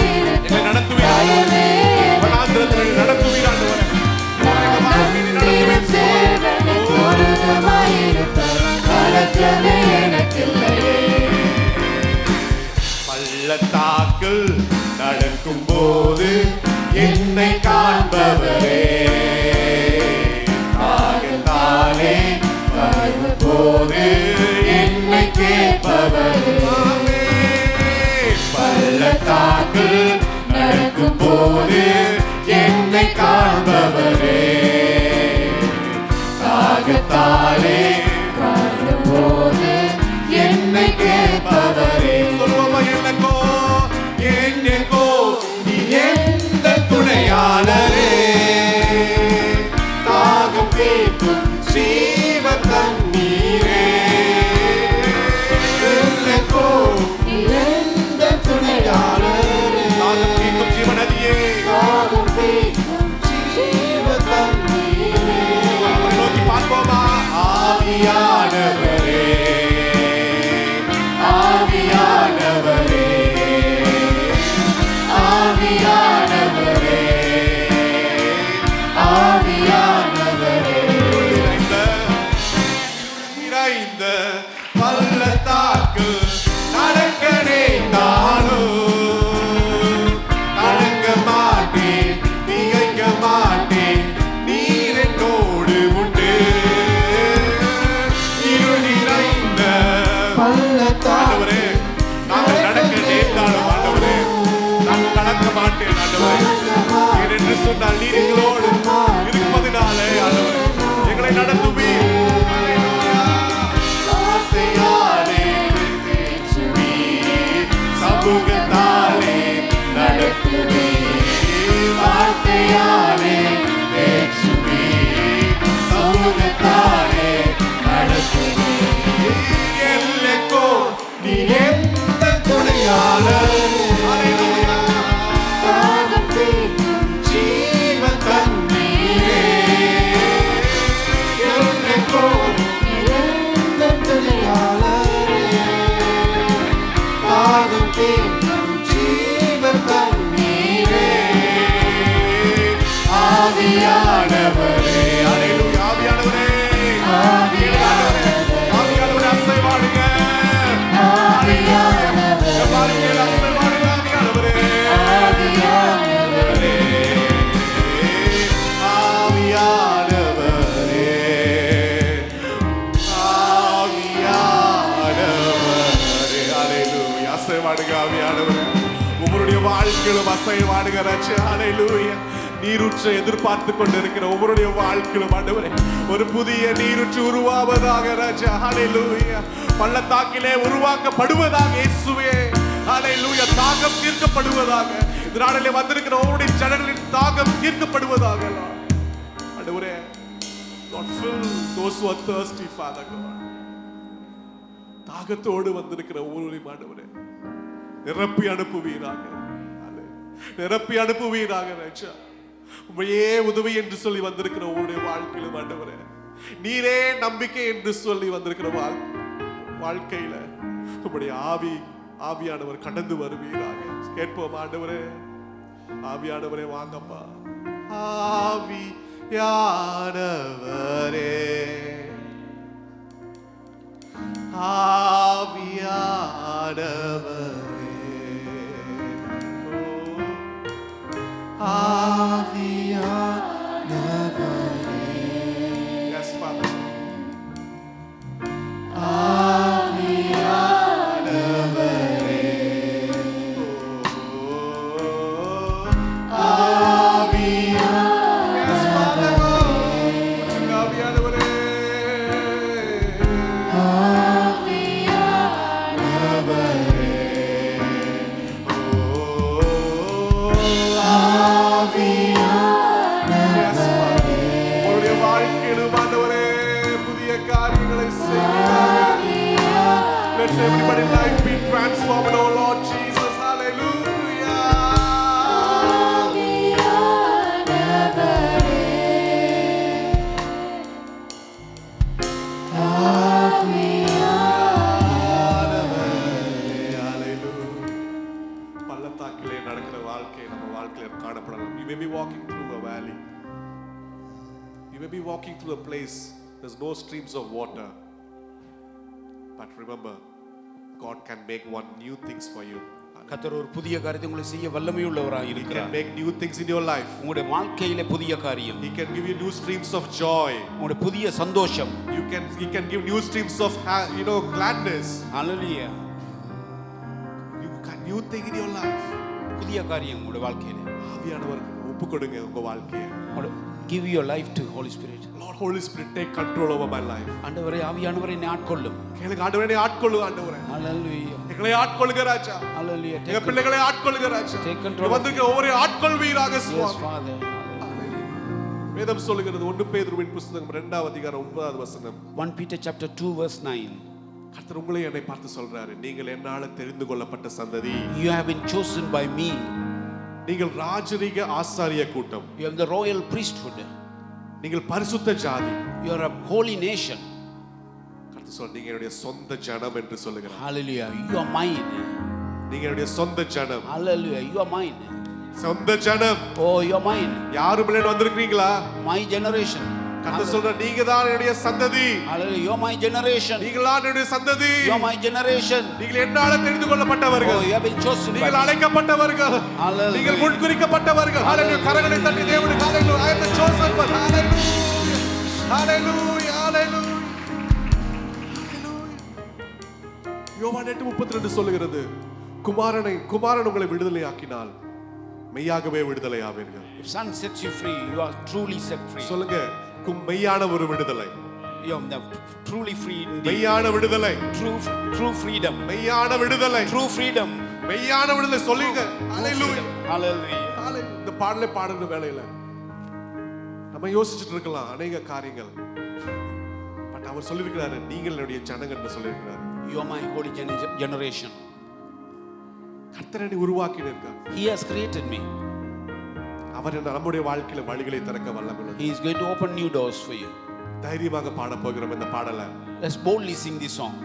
என்னை நடத்துவீர் ஆண்டவரே. வனாந்திரத்தில் நடத்துவீர் ஆண்டவரே. பள்ளத்தாக்கில் நடக்கும் போது என்னை காண்பவரே, தாகத்தாலே வரும் போது என்னை கேட்பவரே. பள்ளத்தாக்கில் நடக்கும் போது என்னை காண்பவரே, தாகத்தாலே வரும் போது என்னை கேட்பவரே. சொல்லுவோமா? என்னக்கோ நீ எந்த துணையாளரே, தாகம் தீர்க்கும் ஜீவ தண்ணீரே. என்னக்கோ நீ எந்த துணையாளரே, தாகம் தீர்க்கும் ஜீவ நதியே, தாகம் தீர்க்கும் ஜீவ தண்ணீரே. அவரை நோக்கி பார்ப்போமா? ஆவியானவரே, ஆவியானவரே, ஆவியானவரே, ஆவியானவரே. நிறைந்த பள்ளத்தாக்கு நடக்கனே நானும் அடங்க மாட்டேன், திகைக்க மாட்டேன், நீர் என்னோடு உண்டு. இருள் நிறைந்த பள்ளத்தாக்கு நாங்கள் நடக்க நேர்ந்தாலும் ஆண்டவரே, நாங்கள் கடக்க மாட்டேன் ஆண்டவரே. ஏனென்று சொன்னால் நீர் எங்களோடு இருப்பதினாலே ஆண்டவரே எங்களை நடத்துவீர். வார்த்தையாலே தேற்றுவீர், சமூகத்தாலே நடத்துவீர். வார்த்தையாலே தேற்றுவீர், சமூகத்தாலே நடத்துவீர். எல்லைக்கோ நீ எந்த துணையாளர், தாகம் தீர்க்கும் ஜீவ தண்ணீரே. எல்லைக்கோ நீ எந்த துணையாளர், தாகம் தீர்க்கும் ஜீவ தண்ணீரே. ஆவியானவரே, அல்லேலூயா. ஆவியானவரே, ஆவியானவரே, ஆவியானவரே அசைவாடுங்க. ஆவியானவரே, பாருங்கள் அசைவாடுங்க. ஆவியானவரே, ஆவியானவரே, ஆவியானவரே, ஆவியானவரே. அல்லேலூயா. அசைவாடுங்க ஆவியானவரே. உங்களுடைய வாழ்க்கையிலும் அசைவாடுங்க ராஜா. அல்லேலூயா. நீரூற்றை எதிர்பார்த்து கொண்டிருக்கிற ஒவ்வொருடைய வாழ்க்கையிலும் ஆண்டவரே ஒரு புதிய நீரூற்று உருவாவதாக ராஜா. ஹல்லேலூயா. பள்ளத்தாக்கிலே உருவாக்கப்படுவதாக இயேசுவே. ஹல்லேலூயா. தாகம் தீர்க்கப்படுவதாக இந்த நாளிலே வந்திருக்கிற ஒவ்வொருடைய ஜனங்களின் தாகம் தீர்க்கப்படுவதாக ஆண்டவரே. Lord, fill those who are thirsty, Father God. தாகத்தோடு வந்திருக்கிற ஒவ்வொருவரையும் ஆண்டவரே நிரப்பி அனுப்புவீராக, நிரப்பி அனுப்புவீராக ராஜா. உம்மையே உதவி என்று சொல்லி வந்திருக்கிற உங்களுடைய வாழ்க்கையிலும் ஆண்டவரே நீரே நம்பிக்கை என்று சொல்லி வந்திருக்கிற வாழ்க்கையில உம்முடைய ஆவியானவர் கடந்து வருவீராக. கேட்போம் ஆண்டவரே. ஆவியானவரே வாங்கப்பா. ஆவியானவரே, ஆவியானவரே, ஆவியானவரே. Yes, Father. ஆவியானவரே, ஆவியானவரே. Yes, Father. ஆவியானவரே, ஆவியானவரே. walking through a place, there's no streams of water. But remember, God can make one new things for you. கர்த்தர் ஒரு புதிய காரியத்தை உங்களுக்கு செய்ய வல்லமையுள்ளவராய் He can இருக்கிறார். make new things in your life. உங்களுடைய வாழ்க்கையிலே புதிய காரியம். He can give you new streams of joy. உங்களுடைய புதிய சந்தோஷம். He can give new streams of gladness. Hallelujah. You can new thing in your life. புதிய காரியம் உங்களுடைய வாழ்க்கையிலே. ஆவியானவர் ஒப்பு கொடுங்க உங்க வாழ்க்கையை. Give your life to Holy Spirit. Lord, Holy Spirit, take control over my life. ஆண்டவரே ஆவியானவரே என்னை ஆட்கொள்ளும். கேளுங்க ஆண்டவரே என்னை ஆட்கொள்ளுங்க ஆண்டவரே. ஹalleluya. எங்களை ஆட்கொள்ளுங்க ராஜா. ஹalleluya. எங்க பிள்ளைகளை ஆட்கொள்ளுங்க ராஜா. Take control. வந்திருக்க ஒவ்வொரு ஆட்கொள்வீராக Yes, சுவாமி. Father. வேதம் சொல்லுகிறது 1 பேதுருவின் புத்தகம் 2ஆம் அதிகாரம் 9வது வசனம். 1 Peter chapter 2 verse 9. கர்த்தர் உங்களை என்னை பார்த்து சொல்றாரு, நீங்கள் என்னால தெரிந்து கொள்ளப்பட்ட சந்ததி. You have been chosen by me. நீங்கள் ராஜரீக ஆசாரிய கூட்டம். You have the royal priesthood. நீங்கள் பரிசுத்த ஜாதி. You are a holy nation. கர்த்தர் சொல்றார், நீங்க என்னுடைய சொந்த ஜனம் என்று சொல்லுகிறார். Hallelujah. You are mine. நீங்க என்னுடைய சொந்த ஜனம். Hallelujah. You are mine. சொந்த ஜனம். Oh, you are mine. யாரும் இல்லைன்னு வந்திருக்கீங்களா? My generation. கர்த்தர் சொல்றார், நீங்க தான் என்னுடைய சந்ததி. Hallelujah. You are my generation. நீங்கள் தான் என்னுடைய சந்ததி. You are my generation. நீங்கள் என்னால தெரிந்து கொள்ளப்பட்டவர்கள். Oh, you have been chosen by நீங்கள் me. அழைக்கப்பட்டவர்கள். Hallelujah. நீங்கள் முன்குறிக்கப்பட்டவர்கள். ஹalleluya. கரங்களை தட்டி தேவனுக்கு ஹalleluya. I am the chosen one. Hallelujah. Hallelujah. Hallelujah. யோவான் 8:32 சொல்லுகிறது, குமாரன் உங்களை விடுதலையாக்கினால் மெய்யாகவே விடுதலையாவீர்கள். If son sets you free, you are truly set free. சொல்லுங்க, மெய்யான ஒரு விடுதலை. You are truly free indeed. மெய்யான விடுதலை. True freedom. மெய்யான விடுதலை. True freedom. மெய்யான விடுதலை சொல்லுங்க. ஹalleluya. Hallelujah. இந்த பாடலை பாடுற வேளையில நம்ம யோசிச்சுட்டு இருக்கலாம் அநேக காரியங்கள். பட் அவர் சொல்லியிருக்கிறாரு, நீங்கள் என்னுடைய ஜனங்கள் என்று சொல்லியிருக்கிறாரு. You are my holy generation. கர்த்தர் என்னை உருவாக்கினார். He has created me. அவர் நம்முடைய வாழ்க்கையில வழிகளை திறக்க வல்லமையுள்ளவர். He is going to open new doors for you. தைரியமாக பாட போகிறோம் இந்த பாடலை. Let's boldly sing this song.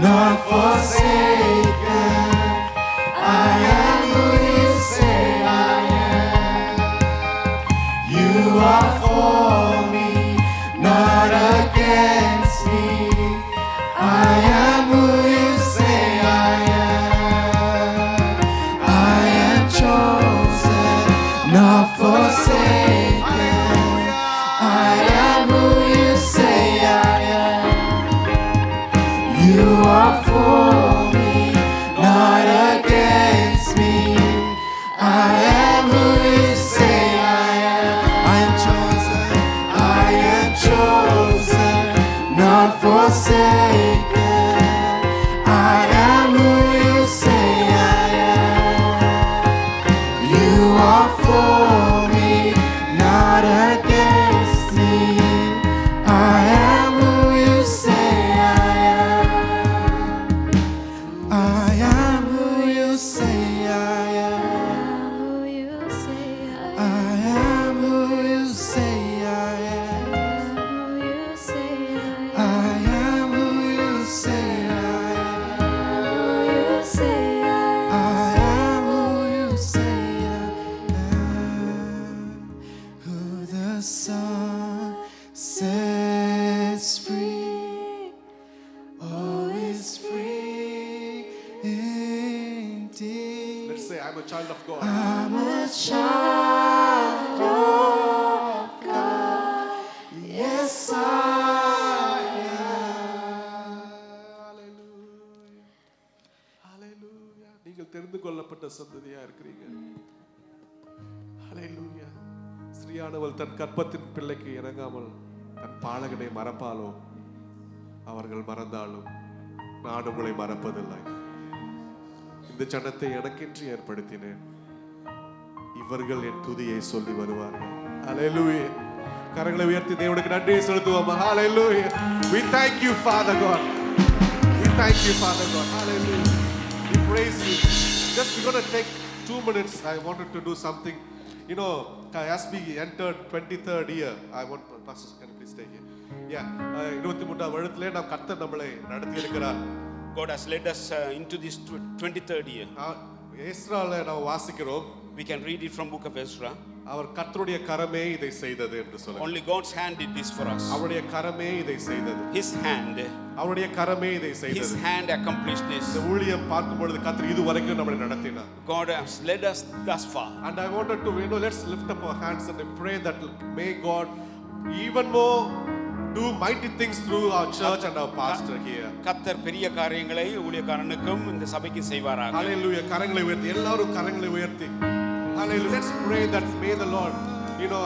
not forsaken. I am who you say I am. You are for me, not against me. I am who you say I am. I am chosen, not forsaken. I am who you say I am. You are for me, not against me. I am who you say I am. I am chosen, not forsaken. I am who you say I am. You are for me, not against me. I am who you say I am. I am who you say I am. I am who you say I am. I am who you say I am. I am who you say I am. Who the Son sets free, oh, is free indeed. Let's say, I'm a child of God. I'm a child of God. Yes, I am. Hallelujah. நீங்கள் தெரிந்து கொள்ளப்பட்ட சந்ததியா இருக்கிறீங்க. Hallelujah. ஸ்ரீயானவள் தன் கற்பத்தின் பிள்ளைக்கு இறங்காமல் தன் பாலகனை மறப்பாலோ அவர்கள் மறந்தாலும் நான் உங்களை மறப்பதில்லை. இந்த ஜனத்தை எனக்கென்று ஏற்படுத்தினேன், இவர்கள் என் துதியை சொல்லி வருவார்கள். Hallelujah. கரங்களை உயர்த்தி தேவனுக்கு நன்றியை செலுத்துவோம். Hallelujah. We thank you, Father God. We thank you, Father God. Hallelujah. We praise you. Just we're going to take 2 minutes. I wanted to do something. You know, as we entered 23rd year, I want Pastor, can you please stay here? Yeah. 23ஆம் வருடத்திலே நாம் கர்த்தர் நம்மளை நடத்தி இருக்கிறார். God has led us into this 23rd year. எஸ்ரால நாம் வாசிக்கிறோம். We can read it from book of Ezra. அவர் கர்த்தருடைய கரமே இதை செய்தது என்று சொல்றார். Only God's hand did this for us. அவருடைய கரமே இதை செய்தது. His hand. அவருடைய கரமே இதை His செய்தது. hand accomplished this. இந்த ஊழியம் பார்க்கும் பொழுது கர்த்தர் இதுவரைக்கும் நம்மை நடத்தினார். God has led us thus far. And I wanted to, let's lift up our hands and pray that may God even more do mighty things through our church and our pastor here. கர்த்தர் பெரிய காரியங்களை ஊழியக்காரனுக்கும் இந்த சபைக்கு செய்வாராக. Hallelujah. கரங்களை உயர்த்தி எல்லாரும் கரங்களை உயர்த்தி. Hallelujah. Let's pray that may the Lord,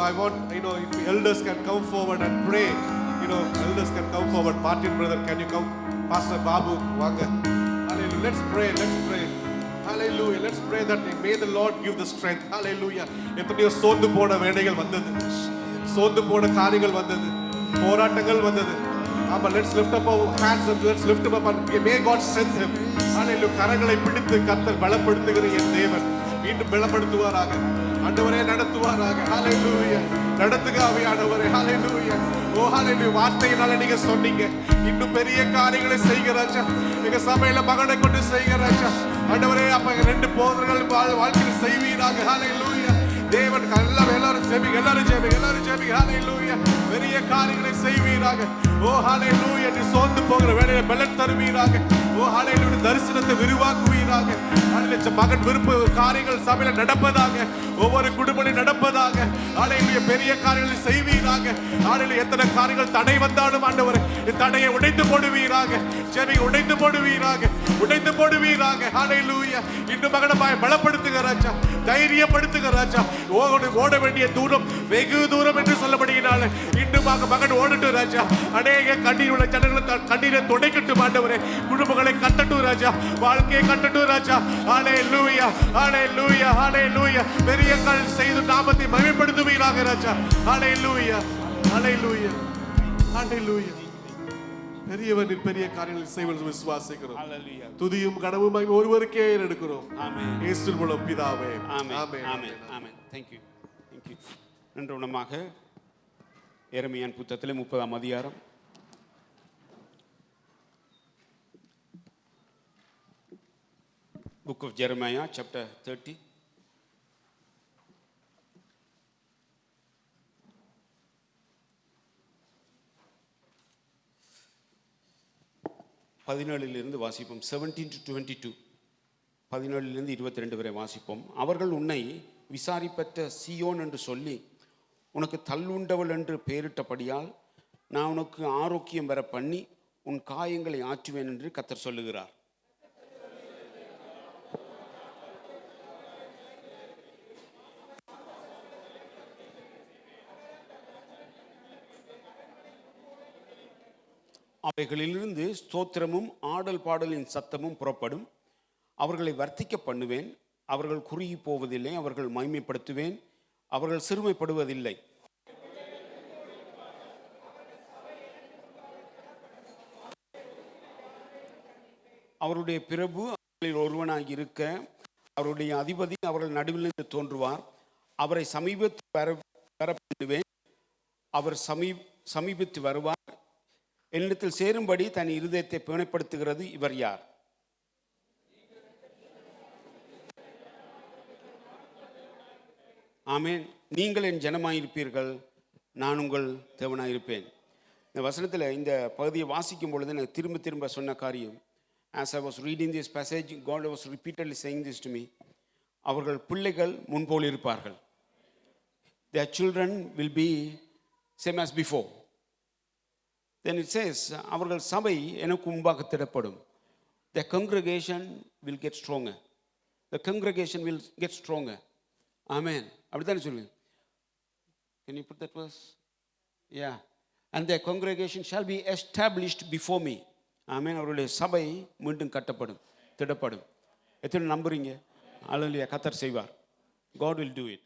I want, if elders can come forward and pray. Elders can come forward. Martin brother, can you come? Pastor Babu, Wanga. Hallelujah. Let's pray. Hallelujah. Let's pray that may the Lord give the strength. Hallelujah. எத்தனையோ சோர்ந்து போன வேளைகள் வந்தது, சோர்ந்து போன காரியங்கள் வந்தது, போராட்டங்கள் வந்தது. ஆமா, let's lift up our hands and let's lift him up and may God strengthen him. Hallelujah. கரங்களை பிடித்து கர்த்தர் பலப்படுத்துகிற என் தேவன் மீண்டும் பலப்படுத்துவாராக. ஆண்டவரே நடத்துவாராக. Hallelujah. நடத்துக ஆவியானவரே. Hallelujah. ஓ ஹalleluya. வார்த்தையினால நீங்க சொன்னீங்க, இன்னும் பெரிய காரியங்களை செய்கிற ராஜா, எங்க சபையில மகனை கொண்டு செய்கிற ராஜா. ஆண்டவரே, அப்ப 2 போதர்கள் வாழ்க்கையில் செய்வீராக. Hallelujah. தேவன் எல்லாரும் ஜெபிங்க. Hallelujah. பெரிய காரியங்களை செய்வீராக. ஓ ஹalleluya. நீ சோர்ந்து போகிற வேளையில பலன் தருவீராக. ஓ ஹalleluya. தரிசனத்தை விரிவாக்குவீராக. ஹalleluya. மகன் விருப்ப காரியங்கள் சபையில நடப்பதாக, ஒவ்வொரு குடும்பத்திலும் நடப்பதாக. ஹalleluya. பெரிய காரியங்களை செய்வீராக. ஹalleluya. எத்தனை காரியங்கள் தடை வந்தாலும் ஆண்டவரே, இந்த தடையை உடைத்து போடுவீராக. ஜெபிங்க, உடைத்து போடுவீராக. ஹalleluya. இன்னும் மகனை பலப்படுத்துக ராஜா, தைரியப்படுத்துக ராஜா. ஓட வேண்டிய தூரம் வெகு தூரம் என்று சொல்லப்படுகிறாள். இன்னும் மகன் ஓடட்டும் ராஜா. அநேக கண்ணீர் உள்ள ஜனங்களை கண்ணீரை துடைக்கட்டும் ஆண்டவரே. குடும்பங்களை கட்டட்டும் ராஜா, வாழ்க்கையை கட்டட்டும் ராஜா. ஹalleluya. பெரிய காரியம் செய்து நாமத்தை மகிமைப்படுத்துவீராக ராஜா. ஹalleluya. பெரியவனின் பெரிய காரியங்களை செய்வது விசுவாசிக்கிறோம். Hallelujah. துதியும் கனமும் ஒருவருக்கே எடுக்கிறோம். ஆமென். இயேசுவின் மூலம் பிதாவே. ஆமென். Thank you. நன்று உணமாக எரேமியாவின் புத்தகத்திலே 30ஆம் அதிகாரம் Book of Jeremiah, chapter 30. பதினேழிலிருந்து வாசிப்போம். 17 to 22. 17லிருந்து 22 வரை வாசிப்போம். அவர்கள் உன்னை விசாரிப்பற்ற சியோன் என்று சொல்லி உனக்கு தள்ளுண்டவள் என்று பெயரிட்டபடியால் நான் உனக்கு ஆரோக்கியம் வர பண்ணி உன் காயங்களை ஆற்றுவேன் என்று கர்த்தர் சொல்லுகிறார். அவைகளிலிருந்து ஸ்தோத்திரமும் ஆடல் பாடலின் சத்தமும் புறப்படும். அவர்களை வர்த்திக்க பண்ணுவேன். அவர்கள் குறுகி போவதில்லை. அவர்கள் மகிமைப்படுத்துவேன். அவர்கள் சிறுமைப்படுவதில்லை. அவருடைய பிரபு அவர்களில் ஒருவனாக இருக்க அவருடைய அதிபதி அவர்கள் நடுவிலிருந்து தோன்றுவார். அவரை சமீபத்து வர பண்ணுவேன். அவர் சமீபித்து வருவார். என்னிடத்தில் சேரும்படி தன் இருதயத்தை பிணைப்படுத்துகிறது இவர் யார்? ஆமென். நீங்கள் என் ஜனமாயிருப்பீர்கள், நான் உங்கள் தேவனாயிருப்பேன். இந்த வசனத்தில் இந்த பகுதியை வாசிக்கும் பொழுது எனக்கு திரும்ப திரும்ப சொன்ன காரியம், as I was reading this passage, God was repeatedly saying this to me. அவர்கள் பிள்ளைகள் முன்போல் இருப்பார்கள். Their children will be same as before. Then it says, அவர்கள் சபை எனக்கு முன்பாக திடப்படும். The congregation will get stronger. The congregation will get stronger. Amen. அப்படித்தானே சொல்லுங்க. Can you put that verse? Yeah. And their congregation shall be established before me. Amen. அவருடைய சபை மீண்டும் கட்டப்படும், திடப்படும். எத்தனை நம்புறீங்க? அல்லேலூயா. கர்த்தர் செய்வார். God will do it.